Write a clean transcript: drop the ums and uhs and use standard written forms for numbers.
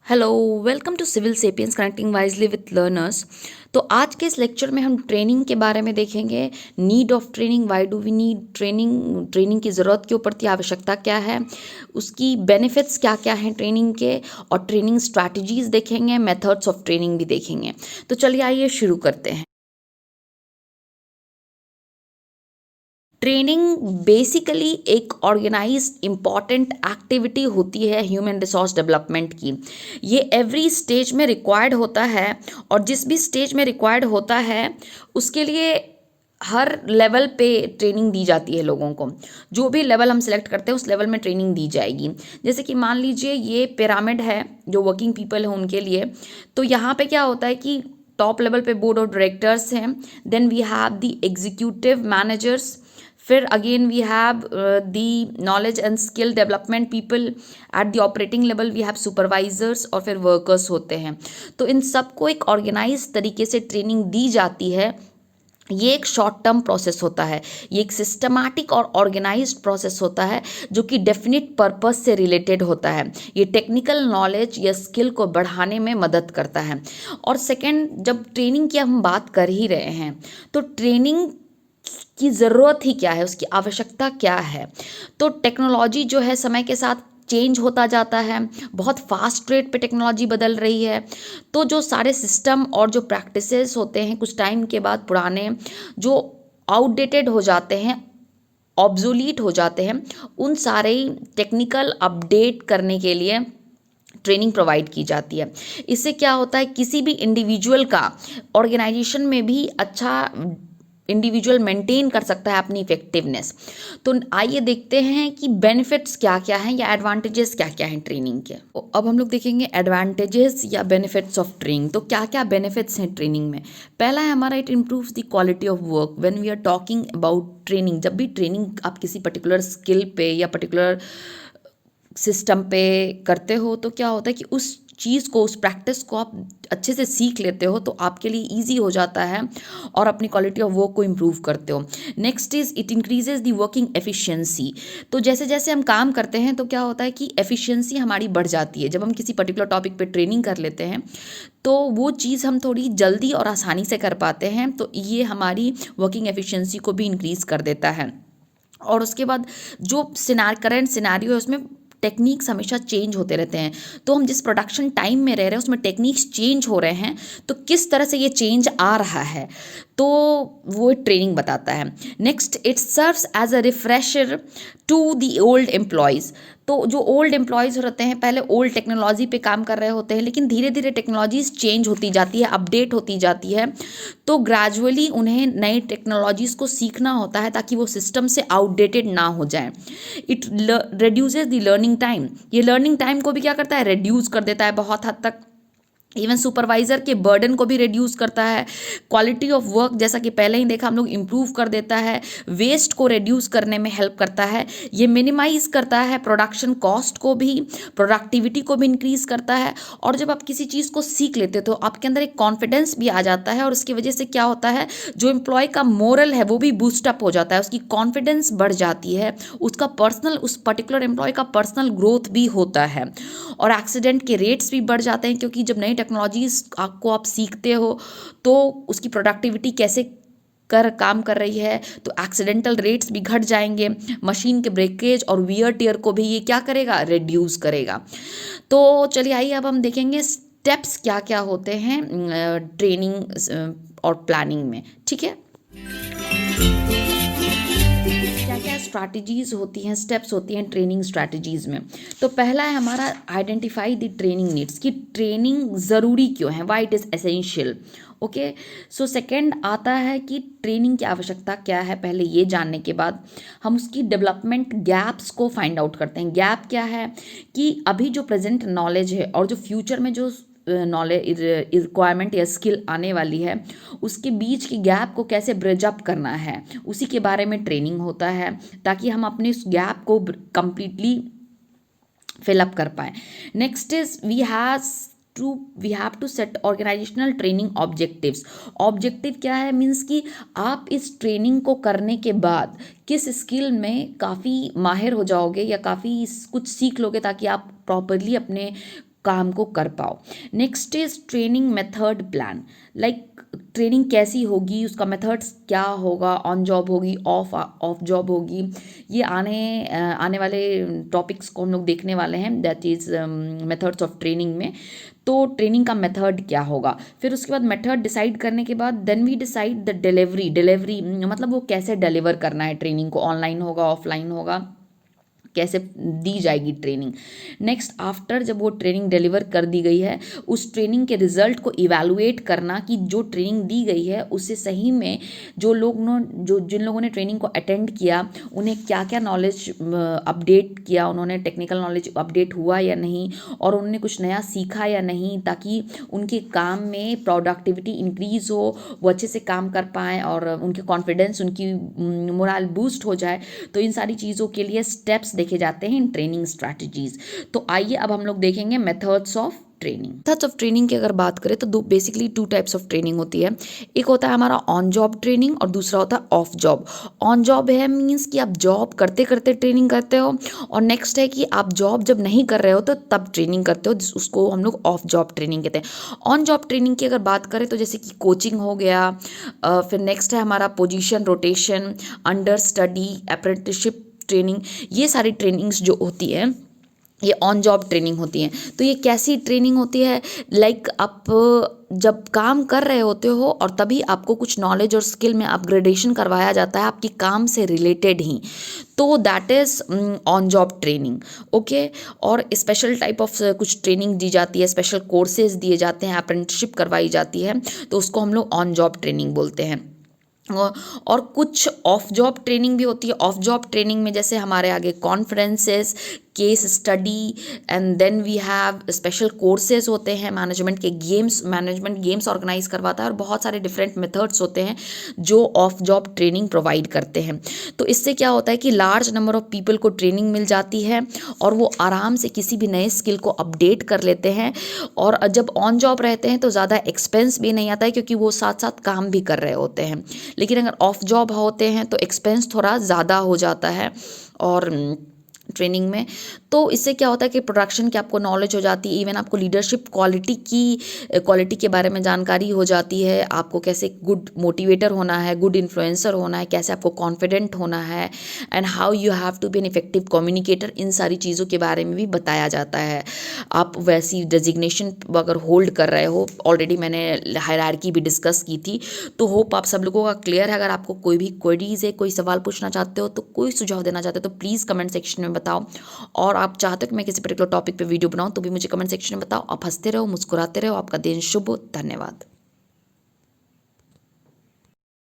Hello, welcome to Civil Sapiens connecting wisely with learners. तो आज के इस लेक्चर में हम ट्रेनिंग के बारे में देखेंगे। Need of training, why do we need training, training की ज़रूरत क्यों पड़ती है, आवश्यकता क्या है, उसकी बेनिफिट्स क्या क्या हैं ट्रेनिंग के, और ट्रेनिंग स्ट्रैटेजीज देखेंगे, मेथड्स ऑफ ट्रेनिंग भी देखेंगे। तो चलिए आइए शुरू करते हैं। ट्रेनिंग बेसिकली एक ऑर्गेनाइज्ड इम्पॉर्टेंट एक्टिविटी होती है ह्यूमन रिसोर्स डेवलपमेंट की। ये एवरी स्टेज में रिक्वायर्ड होता है, और जिस भी स्टेज में रिक्वायर्ड होता है उसके लिए हर लेवल पे ट्रेनिंग दी जाती है लोगों को। जो भी लेवल हम सिलेक्ट करते हैं उस लेवल में ट्रेनिंग दी जाएगी। जैसे कि मान लीजिए ये पिरामिड है जो वर्किंग पीपल है उनके लिए। तो यहाँ पे क्या होता है कि टॉप लेवल पे बोर्ड ऑफ डायरेक्टर्स हैं, then we have the executive managers, फिर again we have the knowledge and skill development people, at the operating level we have supervisors, और फिर वर्कर्स होते हैं। तो इन सबको एक ऑर्गेनाइज तरीके से ट्रेनिंग दी जाती है। ये एक शॉर्ट टर्म प्रोसेस होता है, ये एक सिस्टमैटिक और ऑर्गेनाइज्ड प्रोसेस होता है जो कि डेफिनिट पर्पस से रिलेटेड होता है। ये टेक्निकल नॉलेज या स्किल को बढ़ाने में मदद करता है। और सेकंड, जब ट्रेनिंग की हम बात कर ही रहे हैं तो ट्रेनिंग की ज़रूरत ही क्या है, उसकी आवश्यकता क्या है। तो टेक्नोलॉजी जो है समय के साथ चेंज होता जाता है, बहुत फास्ट रेट पे टेक्नोलॉजी बदल रही है। तो जो सारे सिस्टम और जो प्रैक्टिसेस होते हैं कुछ टाइम के बाद पुराने जो आउटडेटेड हो जाते हैं, ऑब्सोलीट हो जाते हैं, उन सारे टेक्निकल अपडेट करने के लिए ट्रेनिंग प्रोवाइड की जाती है। इससे क्या होता है, किसी भी इंडिविजुअल का ऑर्गेनाइजेशन में भी अच्छा इंडिविजुअल मेंटेन कर सकता है अपनी इफेक्टिवनेस। तो आइए देखते हैं कि बेनिफिट्स क्या क्या हैं या एडवांटेजेस क्या क्या हैं ट्रेनिंग के। तो अब हम लोग देखेंगे एडवांटेजेस या बेनिफिट्स ऑफ ट्रेनिंग। तो क्या क्या बेनिफिट्स हैं ट्रेनिंग में। पहला है हमारा, it improves the quality of work. When we are talking about training, जब भी ट्रेनिंग आप किसी पर्टिकुलर स्किल पे या पर्टिकुलर सिस्टम पे करते हो तो क्या होता है कि उस चीज़ को, उस प्रैक्टिस को आप अच्छे से सीख लेते हो तो आपके लिए इजी हो जाता है और अपनी क्वालिटी ऑफ वर्क को इम्प्रूव करते हो। Next is it increases the working efficiency. तो जैसे जैसे हम काम करते हैं तो क्या होता है कि एफिशिएंसी हमारी बढ़ जाती है। जब हम किसी पर्टिकुलर टॉपिक पे ट्रेनिंग कर लेते हैं तो वो चीज़ हम थोड़ी जल्दी और आसानी से कर पाते हैं, तो ये हमारी वर्किंग एफिशिएंसी को भी इंक्रीज़ कर देता है। और उसके बाद जो करंट सिनारियो है उसमें टेक्निक्स हमेशा चेंज होते रहते हैं। तो हम जिस प्रोडक्शन टाइम में रह रहे हैं उसमें टेक्निक्स चेंज हो रहे हैं, तो किस तरह से ये चेंज आ रहा है तो वो ट्रेनिंग बताता है। Next, it serves as a refresher to the old employees. तो जो ओल्ड एम्प्लॉयज़ होते हैं पहले ओल्ड टेक्नोलॉजी पे काम कर रहे होते हैं, लेकिन धीरे धीरे टेक्नोलॉजीज चेंज होती जाती है, अपडेट होती जाती है। तो ग्रेजुअली उन्हें नई टेक्नोलॉजीज़ को सीखना होता है ताकि वो सिस्टम से आउटडेटेड ना हो जाए। It reduces the learning time. ये लर्निंग टाइम को भी क्या करता है, रिड्यूस कर देता है बहुत हद तक। इवन सुपरवाइजर के बर्डन को भी रिड्यूस करता है। क्वालिटी ऑफ वर्क, जैसा कि पहले ही देखा हम लोग, इम्प्रूव कर देता है। वेस्ट को रिड्यूस करने में हेल्प करता है। ये मिनिमाइज करता है प्रोडक्शन कॉस्ट को भी, प्रोडक्टिविटी को भी इंक्रीज करता है। और जब आप किसी चीज़ को सीख लेते हो तो आपके अंदर एक कॉन्फिडेंस भी आ जाता है, और उसकी वजह से क्या होता है, जो एम्प्लॉय का मोरल है वो भी बूस्टअप हो जाता है, उसकी कॉन्फिडेंस बढ़ जाती है, उसका पर्सनल, उस पर्टिकुलर एम्प्लॉय का पर्सनल ग्रोथ भी होता है। और एक्सीडेंट के रेट्स भी बढ़ जाते हैं, क्योंकि जब नई टेक्नोलॉजीज को आप सीखते हो तो उसकी प्रोडक्टिविटी कैसे काम कर रही है, तो एक्सीडेंटल रेट्स भी घट जाएंगे। मशीन के ब्रेकेज और वियर टियर को भी ये क्या करेगा, रिड्यूस करेगा। तो चलिए आइए अब हम देखेंगे स्टेप्स क्या क्या होते हैं ट्रेनिंग और प्लानिंग में। ठीक है, क्या क्या स्ट्रैटेजीज होती हैं, स्टेप्स होती हैं ट्रेनिंग स्ट्रैटेजीज में। तो पहला है हमारा, आइडेंटिफाई द ट्रेनिंग नीड्स, कि ट्रेनिंग ज़रूरी क्यों है, why it is essential. Okay, so second आता है कि ट्रेनिंग की आवश्यकता क्या है। पहले ये जानने के बाद हम उसकी डेवलपमेंट गैप्स को फाइंड आउट करते हैं। गैप क्या है कि अभी जो प्रेजेंट नॉलेज है और जो फ्यूचर में जो नॉलेज रिक्वायरमेंट या स्किल आने वाली है उसके बीच की गैप को कैसे ब्रिज अप करना है, उसी के बारे में ट्रेनिंग होता है, ताकि हम अपने उस गैप को कंप्लीटली फिलअप कर पाए। Next is we have to set organisational training objectives. Objective क्या है, मीन्स कि आप इस ट्रेनिंग को करने के बाद किस स्किल में काफ़ी माहिर हो जाओगे या काफ़ी कुछ सीख लोगे ताकि आप प्रॉपरली अपने काम को कर पाओ। Next is training method plan, like training कैसी होगी, उसका मेथड्स क्या होगा, ऑन जॉब होगी, ऑफ जॉब होगी, ये आने वाले टॉपिक्स को हम लोग देखने वाले हैं, that is methods of training में। तो ट्रेनिंग का मेथड क्या होगा, फिर उसके बाद मेथड डिसाइड करने के बाद then we decide the delivery मतलब वो कैसे डिलीवर करना है ट्रेनिंग को, ऑनलाइन होगा, ऑफलाइन होगा, कैसे दी जाएगी ट्रेनिंग। नेक्स्ट आफ्टर जब वो ट्रेनिंग डिलीवर कर दी गई है, उस ट्रेनिंग के रिजल्ट को इवैल्यूएट करना कि जो ट्रेनिंग दी गई है उससे सही में जिन लोगों ने ट्रेनिंग को अटेंड किया उन्हें क्या क्या नॉलेज अपडेट किया, उन्होंने टेक्निकल नॉलेज अपडेट हुआ या नहीं, और उन्होंने कुछ नया सीखा या नहीं, ताकि उनके काम में प्रोडक्टिविटी इंक्रीज हो, वो अच्छे से काम कर पाएँ और उनके कॉन्फिडेंस, उनकी मोरल बूस्ट हो जाए। तो इन सारी चीज़ों के लिए स्टेप्स देखे जाते हैं इन ट्रेनिंग स्ट्रैटेजीज। तो आइए अब हम लोग देखेंगे methods of training. Methods of training की अगर बात करें तो बेसिकली 2 टाइप्स ऑफ ट्रेनिंग होती है। एक होता है हमारा ऑन जॉब ट्रेनिंग और दूसरा होता है ऑफ जॉब। ऑन जॉब है मीन्स कि आप जॉब करते करते ट्रेनिंग करते हो, और नेक्स्ट है कि आप जॉब जब नहीं कर रहे हो तो तब ट्रेनिंग करते हो, उसको हम लोग ऑफ जॉब ट्रेनिंग कहते हैं। ऑन जॉब ट्रेनिंग की अगर बात करें तो जैसे कि कोचिंग हो गया, फिर नेक्स्ट है हमारा position rotation, under study, apprenticeship training, ये सारी ट्रेनिंग्स जो होती है ये ऑन जॉब ट्रेनिंग होती हैं। तो ये कैसी ट्रेनिंग होती है, लाइक आप जब काम कर रहे होते हो और तभी आपको कुछ नॉलेज और स्किल में अपग्रेडेशन करवाया जाता है आपकी काम से रिलेटेड ही, तो that is on job training. Okay, और स्पेशल टाइप ऑफ कुछ ट्रेनिंग दी जाती है, स्पेशल कोर्सेज दिए जाते हैं, अप्रेंटिसशिप करवाई जाती है, तो उसको हम लोग ऑन जॉब ट्रेनिंग बोलते हैं। और कुछ ऑफ जॉब ट्रेनिंग भी होती है। ऑफ जॉब ट्रेनिंग में जैसे हमारे आगे conferences, case study, and then we have special courses होते हैं, मैनेजमेंट गेम्स ऑर्गेनाइज करवाता है, और बहुत सारे डिफरेंट मेथड्स होते हैं जो ऑफ जॉब ट्रेनिंग प्रोवाइड करते हैं। तो इससे क्या होता है कि लार्ज नंबर ऑफ पीपल को ट्रेनिंग मिल जाती है और वो आराम से किसी भी नए स्किल को अपडेट कर लेते हैं। और जब ऑन जॉब रहते हैं तो ज़्यादा एक्सपेंस भी नहीं आता है, क्योंकि वो साथ साथ काम भी कर रहे होते हैं। लेकिन अगर ऑफ जॉब होते हैं तो एक्सपेंस थोड़ा ज़्यादा हो जाता है और ट्रेनिंग में। तो इससे क्या होता है कि प्रोडक्शन की आपको नॉलेज हो जाती है, इवन आपको लीडरशिप क्वालिटी के बारे में जानकारी हो जाती है, आपको कैसे गुड मोटिवेटर होना है, गुड इन्फ्लुएंसर होना है, कैसे आपको कॉन्फिडेंट होना है, and how you have to be an effective communicator, इन सारी चीज़ों के बारे में भी बताया जाता है। आप वैसी डेजिग्नेशन अगर होल्ड कर रहे हो, ऑलरेडी मैंने हायरार्की भी डिस्कस की थी, तो होप आप सब लोगों का क्लियर है। अगर आपको कोई भी क्वेरीज है, कोई सवाल पूछना चाहते हो, तो कोई सुझाव देना चाहते हो तो प्लीज़ कमेंट सेक्शन में बताओ। और आप चाहते हो कि मैं किसी पर्टिकुलर टॉपिक पे वीडियो बनाऊं तो भी मुझे कमेंट सेक्शन में बताओ। आप हंसते रहो, मुस्कुराते रहो। आपका दिन शुभ हो। धन्यवाद।